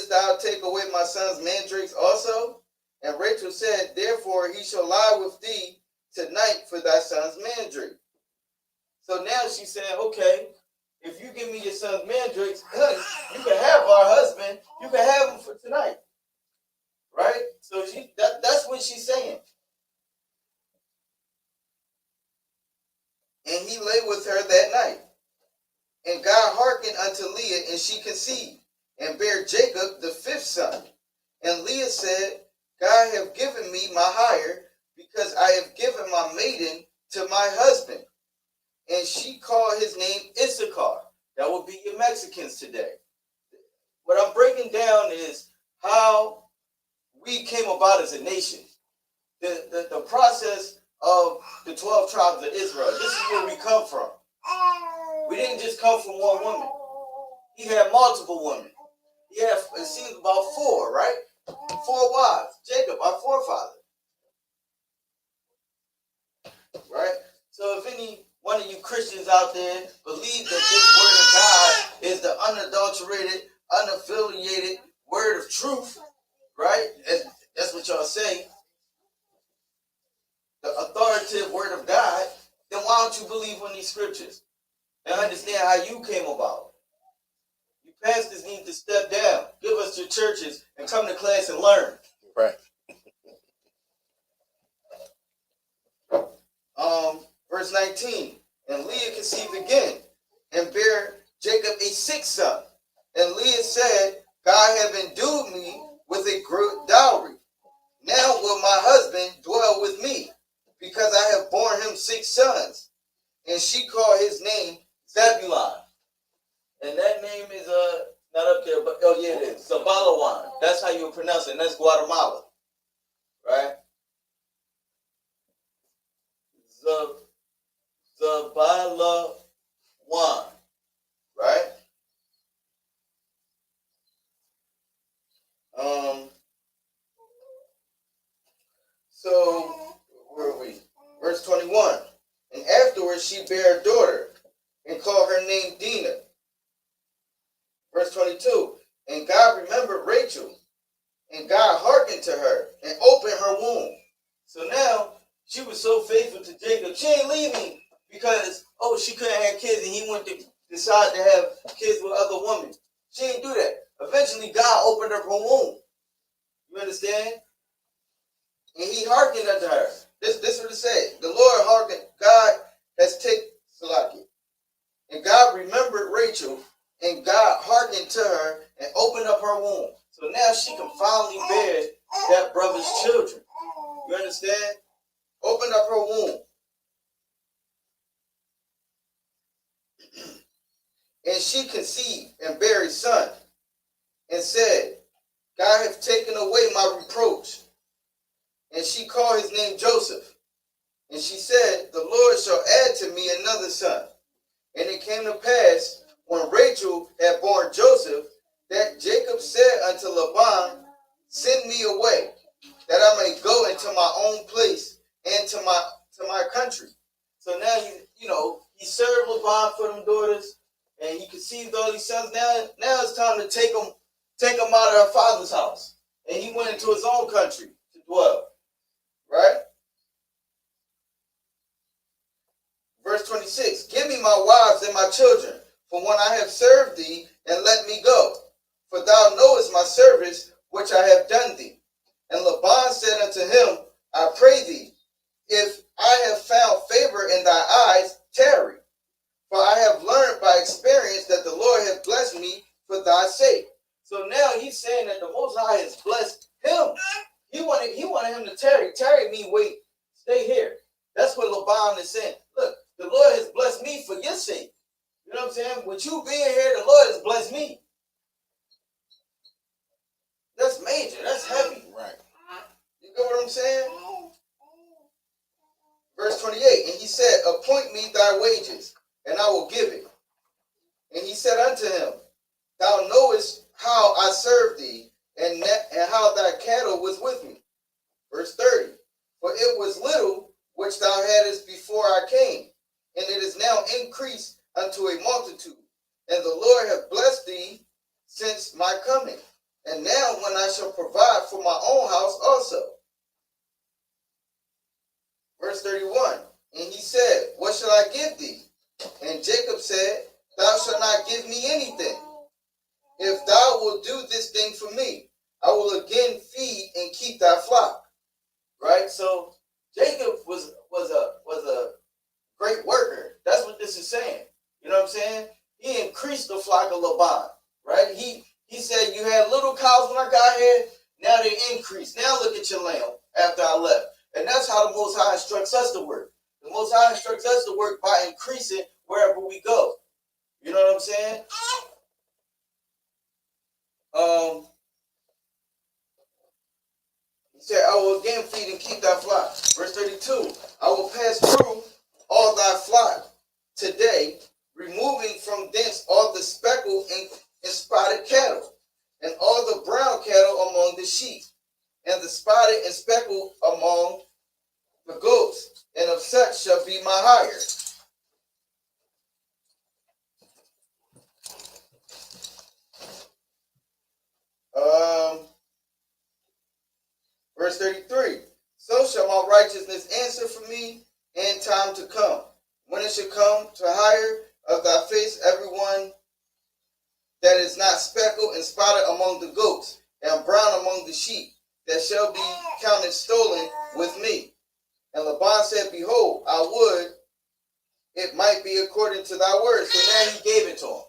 thou take away my son's mandrakes also? And Rachel said, therefore he shall lie with thee tonight for thy son's mandrake. So now she's saying, okay, if you give me your son's mandrakes, you can have our husband, you can have him for tonight. Right? So that's what she's saying. And he lay with her that night. And God hearkened unto Leah, and she conceived, and bare Jacob the fifth son. And Leah said, God have given me my hire, because I have given my maiden to my husband. And she called his name Issachar. That would be your Mexicans today. What I'm breaking down is how we came about as a nation. The process of the 12 tribes of Israel. This is where we come from. We didn't just come from one woman. He had multiple women. He had, it seems, about 4, right? 4 wives. Jacob, our forefather. Right? So if any one of you Christians out there believe that this word of God is the unadulterated, unaffiliated word of truth, right? That's what y'all say. The authoritative word of God, then why don't you believe in these scriptures? And understand how you came about. You pastors need to step down. Give us your churches and come to class and learn. Right. Verse 19. And Leah conceived again and bare Jacob a sixth son. And Leah said, God have endued me with a great dowry. Now will my husband dwell with me, because I have borne him 6 sons. And she called his name Zebulon. And that name is not up there, but oh yeah, it is. Zabalawan. That's how you pronounce it. And that's Guatemala. Right? Zabalawan. Right? So where are we? Verse 21. And afterwards she bare a daughter and called her name Dinah. Verse 22. And God remembered Rachel, and God hearkened to her and opened her womb. So now she was so faithful to Jacob, she ain't leaving because, oh, she couldn't have kids and he went to decide to have kids with other women. She ain't do that. Eventually God opened up her womb. You understand? And he hearkened unto her. This what it said. The Lord hearkened. God has taken Salaki. And God remembered Rachel, And God hearkened to her and opened up her womb. So now she can finally bear that brother's children. You understand? Opened up her womb. And she conceived and bare a son, and said, God hath taken away my reproach. And she called his name Joseph. And she said, the Lord shall add to me another son. And it came to pass, when Rachel had borne Joseph, that Jacob said unto Laban, send me away, that I may go into my own place and to my country. So now he served Laban for them daughters, and he conceived all these sons. Now it's time to take them out of her father's house. And he went into his own country to dwell. Right? Verse 26, give me my wives and my children, for when I have served thee, and let me go. For thou knowest my service, which I have done thee. And Laban said unto him, I pray thee, if I have found favor in thy eyes, tarry. For I have learned by experience that the Lord hath blessed me for thy sake. So now he's saying that the Most High has blessed him. He wanted him to tarry. Tarry me, wait, stay here. That's what Laban is saying. Look, the Lord has blessed me for your sake. You know what I'm saying? With you being here, the Lord has blessed me. That's major. That's heavy. Right. You get what I'm saying? Verse 28, and he said, appoint me thy wages, and I will give it. And he said unto him, thou knowest how I served thee, and how thy cattle was with me. Verse 30, for it was little which thou hadst before I came, and it is now increased unto a multitude. And the Lord hath blessed thee since my coming. And now when I shall provide for my own house also. Verse 31, and he said, what shall I give thee? And Jacob said, thou shalt not give me anything. If thou wilt do this thing for me, I will again feed and keep thy flock. Right? So Jacob was a great worker. That's what this is saying. You know what I'm saying? He increased the flock of Laban. Right? He said, you had little cows when I got here. Now they increased. Now look at your lamb after I left. And that's how the Most High instructs us to work. The Most High instructs us to work by increasing wherever we go. You know what I'm saying? He said, I will again feed and keep thy flock. Verse 32, I will pass through all thy flock today, removing from thence all the speckled and spotted cattle, and all the brown cattle among the sheep, and the spotted and speckled among the goats, and of such shall be my hire. Verse 33, so shall my righteousness answer for me in time to come, when it shall come to hire of thy face everyone that is not speckled and spotted among the goats, and brown among the sheep, that shall be counted stolen with me. And Laban said, behold, I would it might be according to thy word. So now he gave it to him.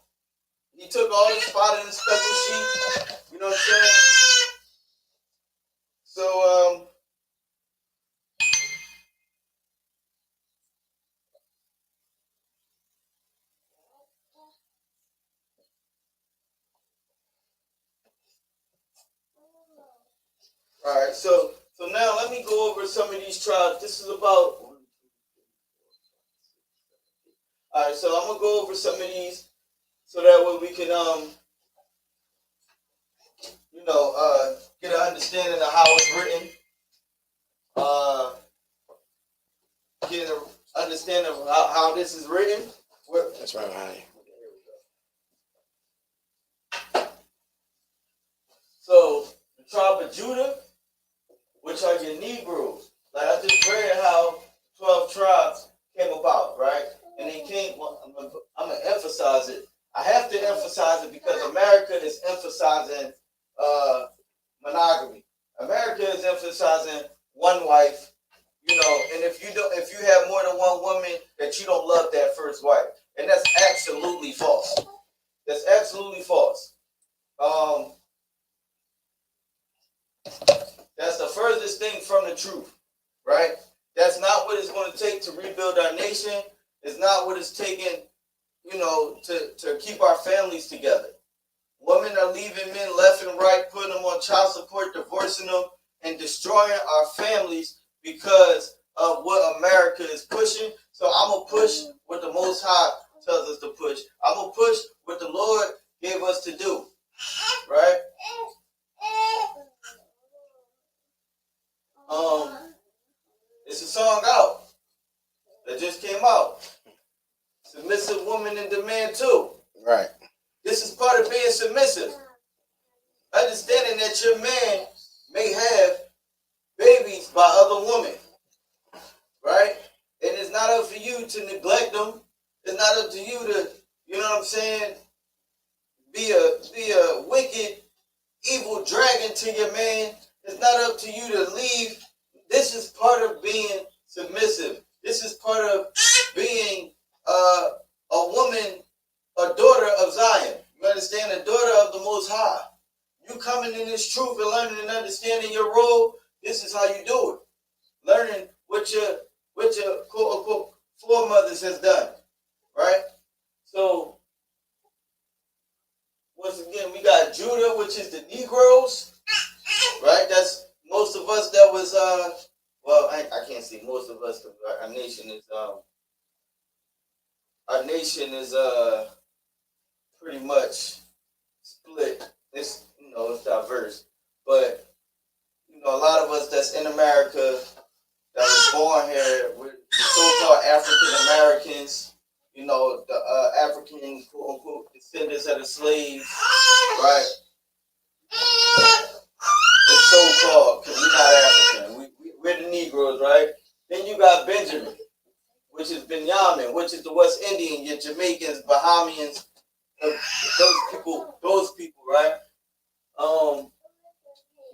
He took all the spotted and speckled sheep. You know what I'm saying? So, all right, so now let me go over some of these tribes. This is about, all right, so I'm going to go over some of these so that way we can, get an understanding of how it's written. Get an understanding of how this is written. That's right, honey. So, the tribe of Judah, which are your Negroes. Like I just read how 12 tribes came about, right? And they came, I'm going to emphasize it. I have to emphasize it because America is emphasizing monogamy. America is emphasizing one wife, and if you have more than one woman, that you don't love that first wife. And that's absolutely false. That's truth, right? That's not what it's going to take to rebuild our nation. It's not what it's taking, you know, to keep our families together. Women are leaving men left and right, putting them on child support, divorcing them, and destroying our families because of what America is pushing. So I'm going to push what the Most High tells us to push. I'm going to push what the Lord gave us to do, right? It's a song out that just came out. Submissive woman in demand too. Right. This is part of being submissive. Understanding that your man may have babies by other women, right? And it's not up for you to neglect them. It's not up to you to, you know what I'm saying, be a wicked, evil dragon to your man. It's not up to you to leave. This is part of being submissive. This is part of being a woman, a daughter of Zion. You understand? A daughter of the Most High. You coming in this truth and learning and understanding your role. This is how you do it. Learning what your quote unquote foremothers has done, right? So once again, we got Judah, which is the Negroes, right? That's most of us that was well, I can't say most of us. Our nation is pretty much split. It's, you know, it's diverse, but you know, a lot of us that's in America that was born here, we're the so-called African Americans. You know, the African quote unquote descendants of the slaves, right? The so-called, because we're not African. We're the Negroes, right? Then you got Benjamin, which is Benjamin, which is the West Indian, your Jamaicans, Bahamians, those people, right? You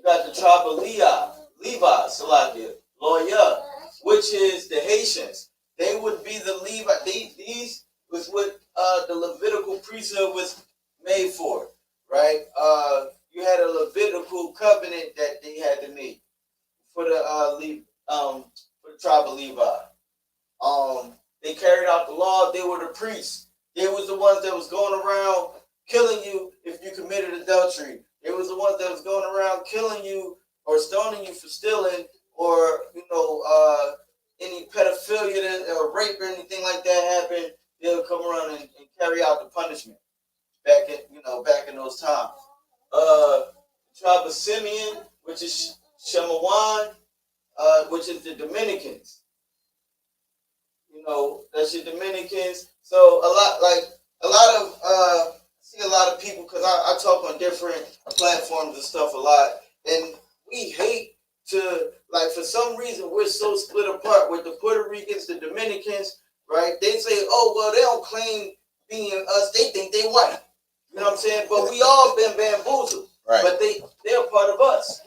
got the tribe of Levi, Salakia, Loya, which is the Haitians. They would be the Levi. These was what the Levitical priesthood was made for, right? You had a Levitical covenant that they had to make for the tribe of Levi. They carried out the law. They were the priests. They was the ones that was going around killing you if you committed adultery. They was the ones that was going around killing you or stoning you for stealing, or you know, any pedophilia or rape or anything like that happened. They would come around and carry out the punishment back in those times. Tribe of Simeon, which is Shemawan, which is the Dominicans. You know, that's your Dominicans. So I see a lot of people, because I talk on different platforms and stuff a lot, and we hate to, like, for some reason we're so split apart with the Puerto Ricans, the Dominicans, right? They say, oh well, they don't claim being us, they think they white. You know what I'm saying? But we all been bamboozled. Right. But they're part of us,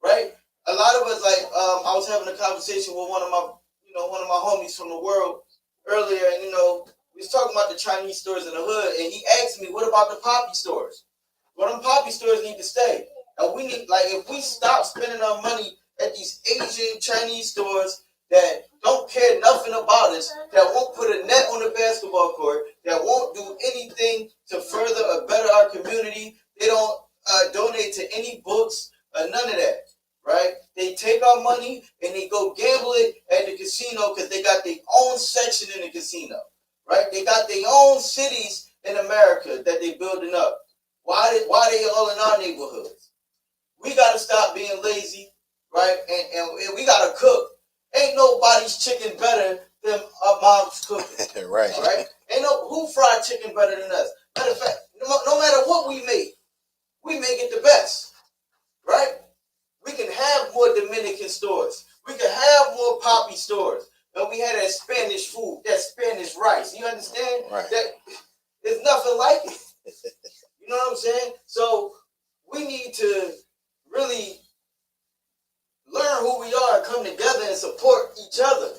right? A lot of us, like, I was having a conversation with one of my homies from the world earlier, and you know, we was talking about the Chinese stores in the hood, and he asked me, what about the poppy stores? Well, them poppy stores need to stay. And we need, like, if we stop spending our money at these Asian Chinese stores that don't care nothing about us, that won't put a net on the basketball court, that won't do anything to further or better our community, they don't donate to any books, none of that, right? They take our money and they go gamble it at the casino because they got their own section in the casino, right? They got their own cities in America that they building up. Why they all in our neighborhoods? We got to stop being lazy, right? And we got to cook. Ain't nobody's chicken better than our mom's cooking. Right. All right? Ain't no who fried chicken better than us. Matter of fact, no matter what we make it the best, right? We can have more Dominican stores. We can have more poppy stores. And we had that Spanish food, that Spanish rice. You understand? Right. That there's nothing like it. You know what I'm saying? So we need to really learn who we are and come together and support each other.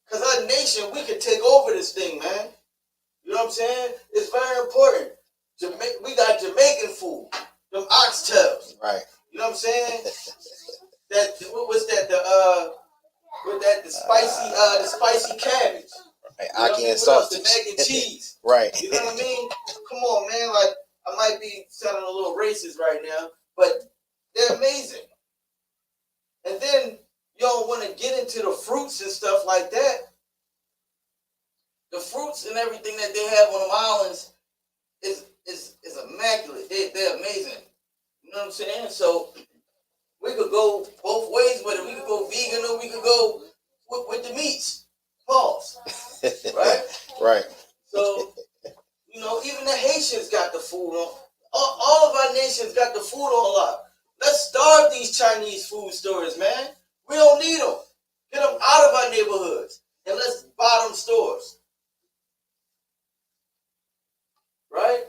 Because our nation, we can take over this thing, man. You know what I'm saying? It's very important. We got Jamaican food, them oxtails. Right. You know what I'm saying? what was that? The spicy cabbage. Right, You know Aki and what else? The sausage. mac and cheese. Right. You know what I mean? Come on, man. Like, I might be sounding a little racist right now, but they're amazing. And then you don't want to get into the fruits and stuff like that. The fruits and everything that they have on the islands is immaculate. They're amazing. You know what I'm saying? So we could go both ways with it. We could go vegan or we could go with the meats. Pause. Right? Right. So, you know, even the Haitians got the food on. All of our nations got the food on lock. Let's starve these Chinese food stores, man. We don't need them. Get them out of our neighborhoods. And let's buy them stores. Right?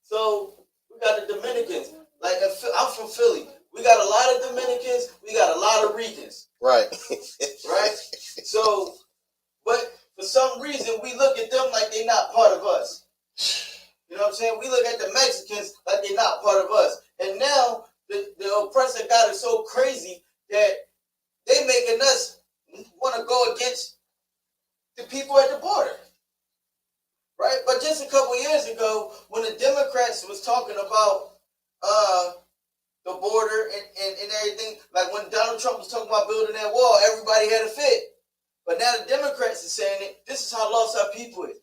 So, we got the Dominicans. Like, I'm from Philly. We got a lot of Dominicans. We got a lot of Ricans. Right. Right? So, but for some reason, we look at them like they're not part of us. You know what I'm saying? We look at the Mexicans like they're not part of us. And now, the oppressor got it so crazy that they making us want to go against the people at the border. Right? But just a couple years ago, when the Democrats was talking about the border and everything, like when Donald Trump was talking about building that wall, everybody had a fit. But now the Democrats are saying it. This is how lost our people is.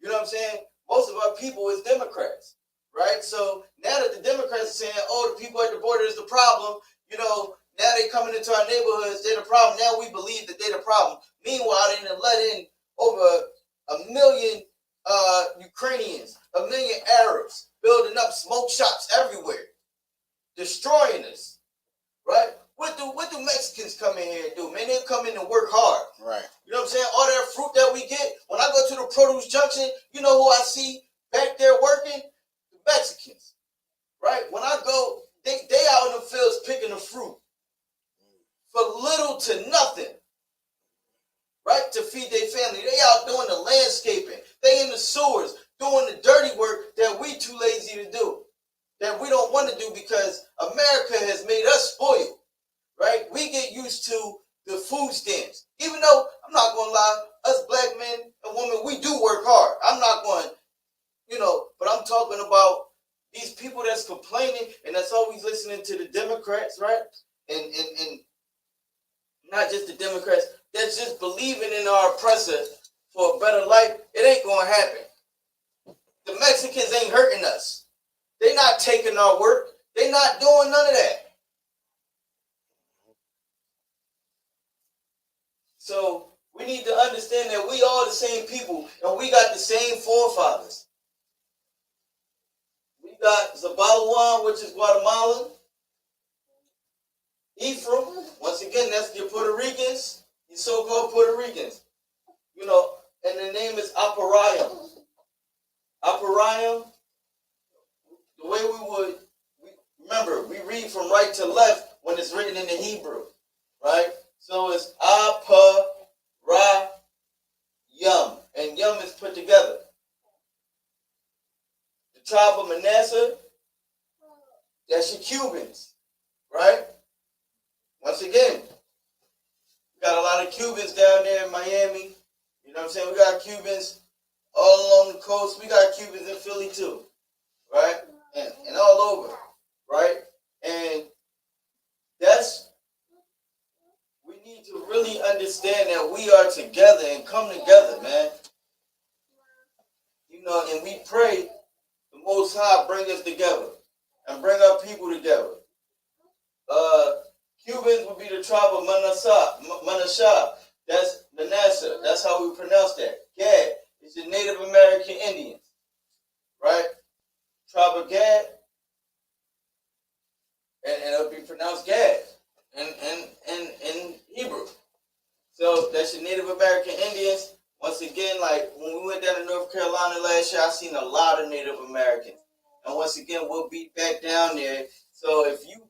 You know what I'm saying? Most of our people is Democrats, right? So now that the Democrats are saying, oh, the people at the border is the problem, you know, now they coming into our neighborhoods, they're the problem. Now we believe that they're the problem. Meanwhile, they done let in over 1 million Ukrainians, 1 million Arabs, building up smoke shops everywhere, destroying us, right? What do Mexicans come in here and do? Man, they come in and work hard. Right. You know what I'm saying? All that fruit that we get, when I go to the produce junction, you know who I see back there working? The Mexicans, right? When I go, they out in the fields picking the fruit for little to nothing, right? To feed their family. They out doing the landscaping. They in the sewers doing the dirty work that we too lazy to do, that we don't want to do because America has made us spoiled. Right? We get used to the food stamps. Even though, I'm not going to lie, us black men and women, we do work hard. I'm not going, you know, but I'm talking about these people that's complaining and that's always listening to the Democrats, right? And not just the Democrats, that's just believing in our oppressor for a better life. It ain't going to happen. The Mexicans ain't hurting us. They not taking our work. They not doing none of that. So we need to understand that we all the same people and we got the same forefathers. We got Zabalawan, which is Guatemalan. Ephraim, once again, that's your Puerto Ricans, your so-called Puerto Ricans. You know, and the name is Aparayam. Aparayam, the way remember, we read from right to left when it's written in the Hebrew, right? So it's Yum, and Yum is put together. The tribe of Manasseh, that's your Cubans, right? Once again, we got a lot of Cubans down there in Miami. You know what I'm saying? We got Cubans all along the coast. We got Cubans in Philly too, right? And all over, right? And we need to really understand that we are together and come together, man. You know, and we pray the Most High bring us together and bring our people together. Cubans would be the tribe of Manasseh. That's Manasseh. That's how we pronounce that. Gad is the Native American Indians, right? Tribe of Gad, and it'll be pronounced Gad in Hebrew. So that's your Native American Indians. Once again, like when we went down to North Carolina last year, I seen a lot of Native Americans. And once again, we'll be back down there. So if you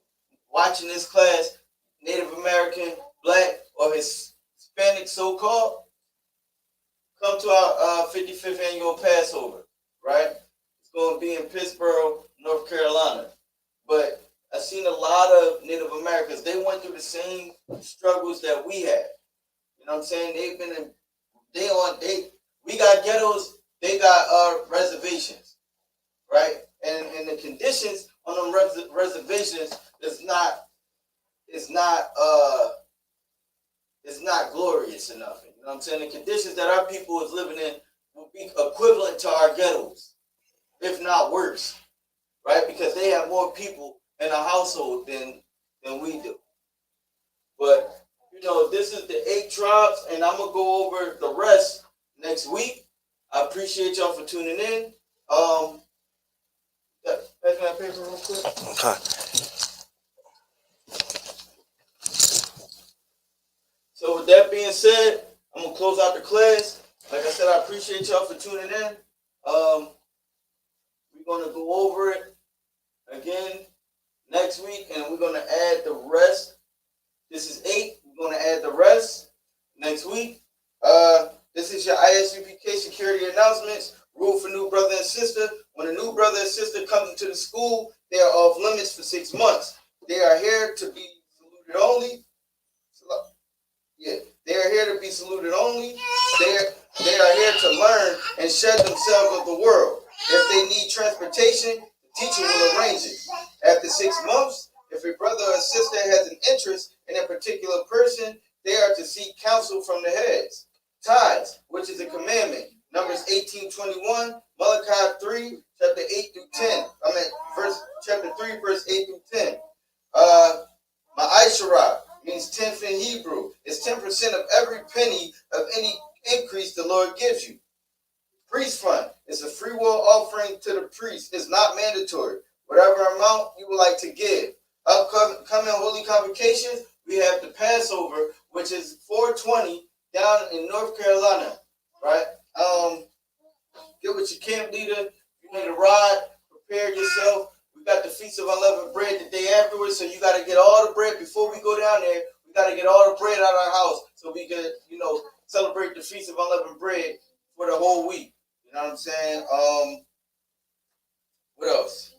watching this class, Native American, Black, or Hispanic so-called, come to our 55th annual Passover, right? It's going to be in Pittsburgh, North Carolina. But I've seen a lot of Native Americans. They went through the same struggles that we had. You know what I'm saying? They've been in, we got ghettos, they got reservations, right? And the conditions on them reservations is not glorious enough. You know what I'm saying? The conditions that our people is living in will be equivalent to our ghettos, if not worse, right? Because they have more people in a household than we do. But you know, this is the 8 tribes, and I'm gonna go over the rest next week. I appreciate y'all for tuning in. Pass me that paper real quick. Okay. So with that being said, I'm gonna close out the class. Like I said, I appreciate y'all for tuning in. We're gonna go over it again next week, and we're gonna add the rest. This is 8. We're gonna add the rest next week. This is your ISUPK security announcements. Rule for new brother and sister. When a new brother and sister comes into the school, they are off limits for 6 months. They are here to be saluted only. Yeah, they are here to be saluted only. They are here to learn and shed themselves of the world. If they need transportation, the teacher will arrange it. After 6 months, if a brother or sister has an interest in a particular person, they are to seek counsel from the heads. Tithes, which is a commandment. Numbers 18:21, Malachi 3, chapter 8 through 10. Chapter 3, verse 8 through 10. Ma'asharah means 10th in Hebrew. It's 10% of every penny of any increase the Lord gives you. Priest fund is a free will offering to the priest. It's not mandatory. Whatever amount you would like to give. Upcoming holy convocations, we have the Passover, which is 420 down in North Carolina, right? Get with your camp leader. You need a ride. Prepare yourself. We got the Feast of Unleavened Bread the day afterwards, so you got to get all the bread before we go down there. We got to get all the bread out of our house so we can, celebrate the Feast of Unleavened Bread for the whole week. You know what I'm saying? What else?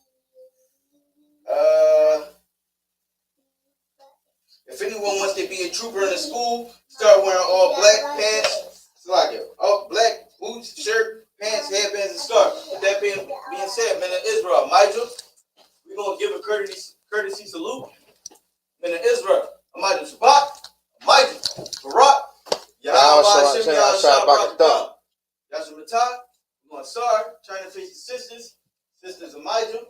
If anyone wants to be a trooper in the school, start wearing all black pants, all black boots, shirt, pants, headbands, and scarf. With that being said, men of Israel, Mijah, we're gonna give a courtesy salute. Men of Israel, Mijah Shabbat, Mijah, Barak, Yahweh Hashem, Yahweh Yashamatah. We're gonna start trying to face the sisters. Sisters of Mijah.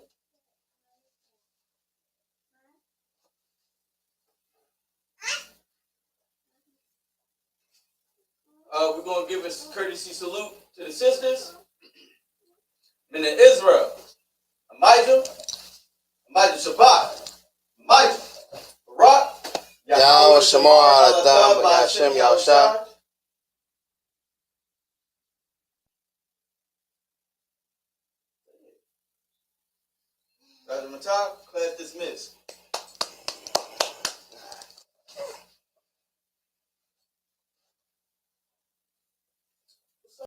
We're going to give a courtesy salute to the sisters. Men of Israel, Amijah Shabbat, Amijah, Barak, Yahweh Shemar Adam, Hashem Yahushua. Class dismissed.